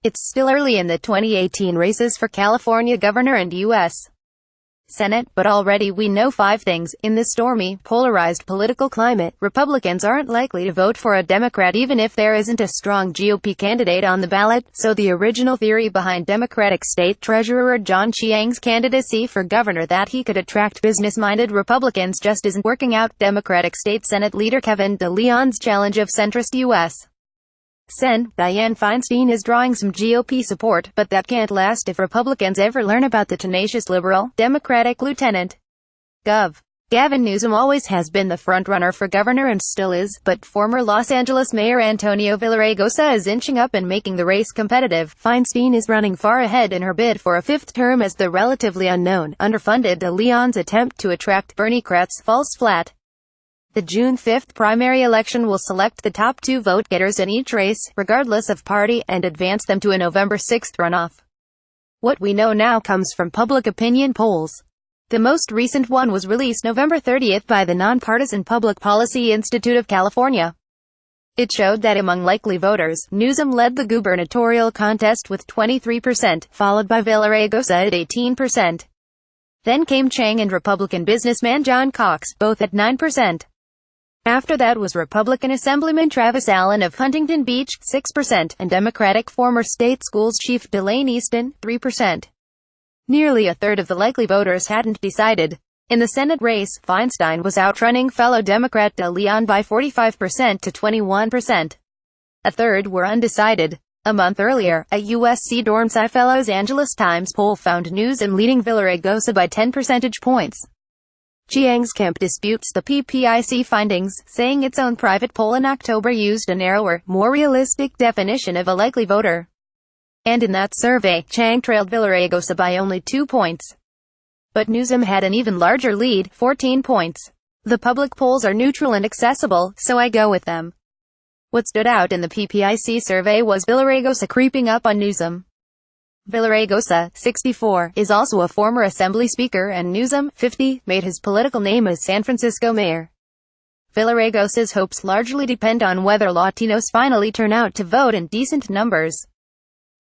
It's still early in the 2018 races for California governor and U.S. Senate, but already we know 5 things. In this stormy, polarized political climate, Republicans aren't likely to vote for a Democrat even if there isn't a strong GOP candidate on the ballot, so the original theory behind Democratic State Treasurer John Chiang's candidacy for governor that he could attract business-minded Republicans just isn't working out. Democratic State Senate leader Kevin de León's challenge of centrist U.S. Sen. Dianne Feinstein is drawing some GOP support, but that can't last if Republicans ever learn about the tenacious liberal, Democratic Lieutenant Gov. Gavin Newsom always has been the frontrunner for governor and still is, but former Los Angeles Mayor Antonio Villaraigosa is inching up and making the race competitive. Feinstein is running far ahead in her bid for a 5th term as the relatively unknown, underfunded de León's attempt to attract Bernie-crats falls flat. The June 5th primary election will select the top 2 vote-getters in each race, regardless of party, and advance them to a November 6th runoff. What we know now comes from public opinion polls. The most recent one was released November 30th by the nonpartisan Public Policy Institute of California. It showed that among likely voters, Newsom led the gubernatorial contest with 23%, followed by Villaraigosa at 18%. Then came Chiang and Republican businessman John Cox, both at 9%. After that was Republican Assemblyman Travis Allen of Huntington Beach, 6%, and Democratic former state schools chief Delane Easton, 3%. Nearly a third of the likely voters hadn't decided. In the Senate race, Feinstein was outrunning fellow Democrat de León by 45% to 21%. A third were undecided. A month earlier, a USC Dormsci Fellows Angeles Times poll found Newsom leading Villaraigosa by 10 percentage points. Chiang's camp disputes the PPIC findings, saying its own private poll in October used a narrower, more realistic definition of a likely voter. And in that survey, Chiang trailed Villaraigosa by only 2 points. But Newsom had an even larger lead, 14 points. The public polls are neutral and accessible, so I go with them. What stood out in the PPIC survey was Villaraigosa creeping up on Newsom. Villaraigosa, 64, is also a former Assembly Speaker, and Newsom, 50, made his political name as San Francisco mayor. Villaraigosa's hopes largely depend on whether Latinos finally turn out to vote in decent numbers.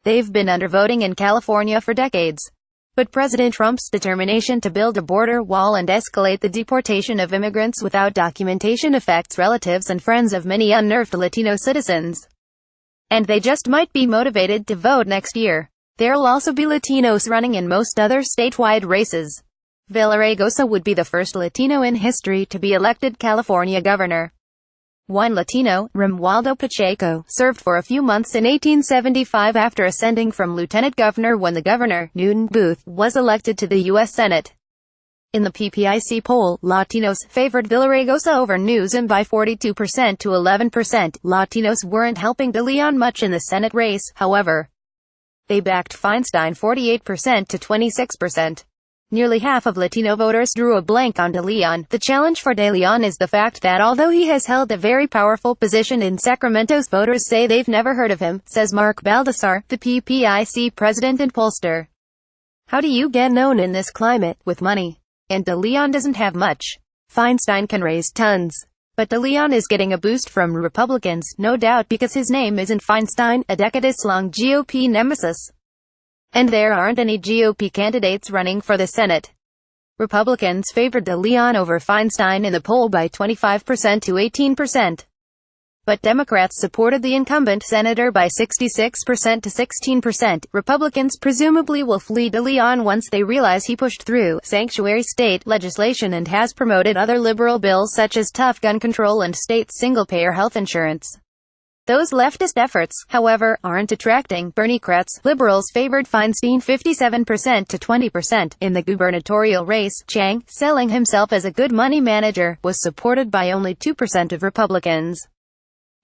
They've been undervoting in California for decades. But President Trump's determination to build a border wall and escalate the deportation of immigrants without documentation affects relatives and friends of many unnerved Latino citizens. And they just might be motivated to vote next year. There'll also be Latinos running in most other statewide races. Villaraigosa would be the first Latino in history to be elected California governor. One Latino, Romualdo Pacheco, served for a few months in 1875 after ascending from lieutenant governor when the governor, Newton Booth, was elected to the U.S. Senate. In the PPIC poll, Latinos favored Villaraigosa over Newsom by 42% to 11%. Latinos weren't helping de León much in the Senate race, however. They backed Feinstein 48% to 26%. Nearly half of Latino voters drew a blank on de León. The challenge for de León is the fact that although he has held a very powerful position in Sacramento's voters say they've never heard of him, says Mark Baldassar, the PPIC president and pollster. How do you get known in this climate? With money. And de León doesn't have much. Feinstein can raise tons. But de León is getting a boost from Republicans, no doubt because his name isn't Feinstein, a decades-long GOP nemesis. And there aren't any GOP candidates running for the Senate. Republicans favored de León over Feinstein in the poll by 25% to 18%. But Democrats supported the incumbent senator by 66% to 16%. Republicans presumably will flee de León once they realize he pushed through sanctuary state legislation and has promoted other liberal bills such as tough gun control and state single-payer health insurance. Those leftist efforts, however, aren't attracting Bernie-crats. Liberals favored Feinstein 57% to 20%. In the gubernatorial race, Chiang, selling himself as a good money manager, was supported by only 2% of Republicans.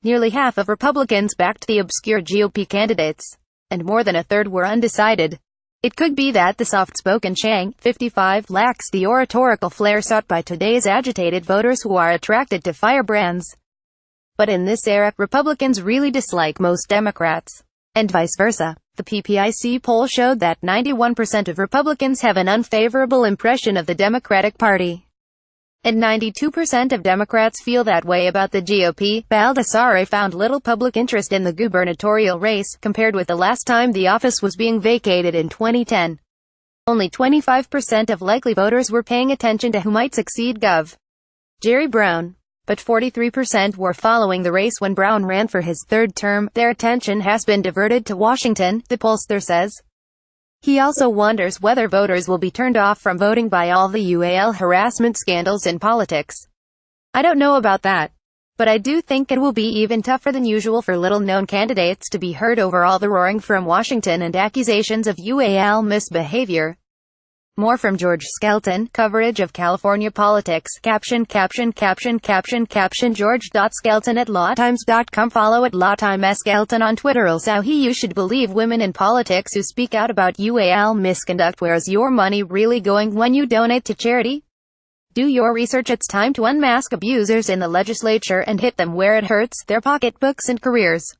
Nearly half of Republicans backed the obscure GOP candidates, and more than a third were undecided. It could be that the soft-spoken Chiang, 55, lacks the oratorical flair sought by today's agitated voters who are attracted to firebrands. But in this era, Republicans really dislike most Democrats, and vice versa. The PPIC poll showed that 91% of Republicans have an unfavorable impression of the Democratic Party. And 92% of Democrats feel that way about the GOP. Baldassare found little public interest in the gubernatorial race, compared with the last time the office was being vacated in 2010. Only 25% of likely voters were paying attention to who might succeed Gov. Jerry Brown. But 43% were following the race when Brown ran for his third term. Their attention has been diverted to Washington, the pollster says. He also wonders whether voters will be turned off from voting by all the UAL harassment scandals in politics. I don't know about that. But I do think it will be even tougher than usual for little-known candidates to be heard over all the roaring from Washington and accusations of UAL misbehavior. More from George Skelton. Coverage of California politics. Caption George.Skelton at lawtimes.com. Follow at lawtimeskelton on Twitter. Also, you should believe women in politics who speak out about UAL misconduct. Where's your money really going when you donate to charity? Do your research. It's time to unmask abusers in the legislature and hit them where it hurts, their pocketbooks and careers.